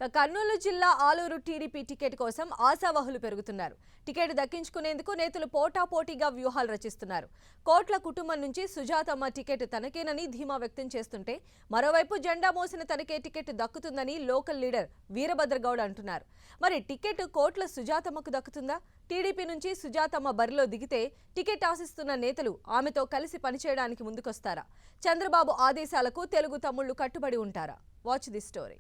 కర్నూలు జిల్లా Aluru TDP ticket కోసం ఆశావహులు పెరుగుతున్నారు. టికెట్ దక్కించుకునేందుకు నేతలు పోటాపోటీగా వ్యూహాలు రచిస్తున్నారు. కోట్ల కుటుంబం నుంచి సుజాతమ్మ టికెట్ తనకేనని ధీమా వ్యక్తం చేస్తుంటే, మరోవైపు జెండా మోసిన తనకే టికెట్ దక్కుతుందని లోకల్ లీడర్ వీరభద్రగౌడ్ అంటున్నారు. మరి టికెట్ కోట్ల సుజాతమ్మకు దక్కుతుందా? టీడీపీ నుంచి సుజాతమ్మ బరిలో దిగితే టికెట్ ఆశిస్తున్న నేతలు ఆమెతో కలిసి పనిచేయడానికి ముందుకొస్తారా? చంద్రబాబు ఆదేశాలకు తెలుగు తమ్ముళ్లు కట్టుబడి ఉంటారా? Watch the story.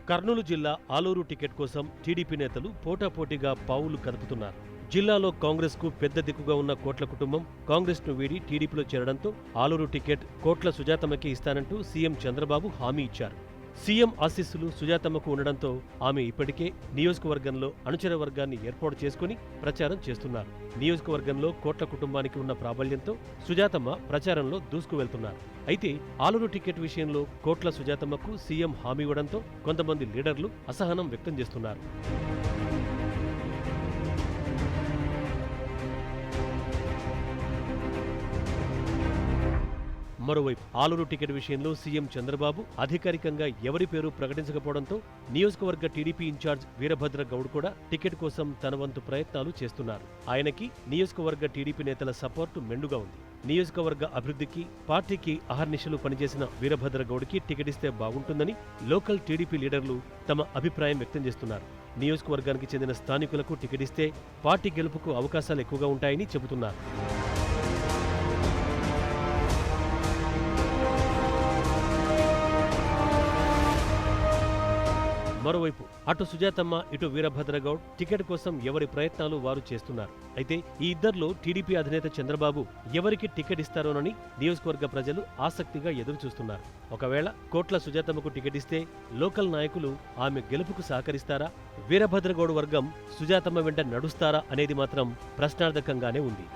కర్నూలు జిల్లా ఆలూరు టికెట్ కోసం టీడీపీ నేతలు పోటాపోటీగా పావులు కదుపుతున్నారు. జిల్లాలో కాంగ్రెస్ కు పెద్ద దిక్కుగా ఉన్న కోట్ల కుటుంబం కాంగ్రెస్ ను వీడి టీడీపీలో చేరడంతో ఆలూరు టికెట్ కోట్ల సుజాతమ్మకి ఇస్తానంటూ సీఎం చంద్రబాబు హామీ ఇచ్చారు. సీఎం ఆశీస్సులు సుజాతమ్మకు ఉండడంతో ఆమె ఇప్పటికే నియోజకవర్గంలో అనుచర వర్గాన్ని ఏర్పాటు చేసుకుని ప్రచారం చేస్తున్నారు. నియోజకవర్గంలో కోట్ల కుటుంబానికి ఉన్న ప్రాబల్యంతో సుజాతమ్మ ప్రచారంలో దూసుకువెళ్తున్నారు. అయితే ఆలూరు టికెట్ విషయంలో కోట్ల సుజాతమ్మకు సీఎం హామీ ఇవ్వడంతో కొంతమంది లీడర్లు అసహనం వ్యక్తం చేస్తున్నారు. మరోవైపు ఆలూరు టికెట్ విషయంలో సీఎం చంద్రబాబు అధికారికంగా ఎవరి పేరు ప్రకటించకపోవడంతో నియోజకవర్గ టీడీపీ ఇన్ఛార్జ్ వీరభద్ర గౌడ్ కూడా టికెట్ కోసం తన వంతు ప్రయత్నాలు చేస్తున్నారు. ఆయనకి నియోజకవర్గ టీడీపీ నేతల సపోర్టు మెండుగా ఉంది. నియోజకవర్గ అభివృద్ధికి పార్టీకి అహర్నిశలు పనిచేసిన వీరభద్ర గౌడ్కి టికెట్ ఇస్తే బాగుంటుందని లోకల్ టీడీపీ లీడర్లు తమ అభిప్రాయం వ్యక్తం చేస్తున్నారు. నియోజకవర్గానికి చెందిన స్థానికులకు టికెట్ ఇస్తే పార్టీ గెలుపుకు అవకాశాలు ఎక్కువగా ఉంటాయని చెబుతున్నారు. మరోవైపు అటు సుజాతమ్మ ఇటు వీరభద్రగౌడ్ టికెట్ కోసం ఎవరి ప్రయత్నాలు వారు చేస్తున్నారు. అయితే ఈ ఇద్దరిలో టీడీపీ అధినేత చంద్రబాబు ఎవరికి టికెట్ ఇస్తారోనని నియోజకవర్గ ప్రజలు ఆసక్తిగా ఎదురుచూస్తున్నారు. ఒకవేళ కోట్ల సుజాతమ్మకు టికెట్ ఇస్తే లోకల్ నాయకులు ఆమె గెలుపుకు సహకరిస్తారా? వీరభద్రగౌడ్ వర్గం సుజాతమ్మ వెంట నడుస్తారా అనేది మాత్రం ప్రశ్నార్థకంగానే ఉంది.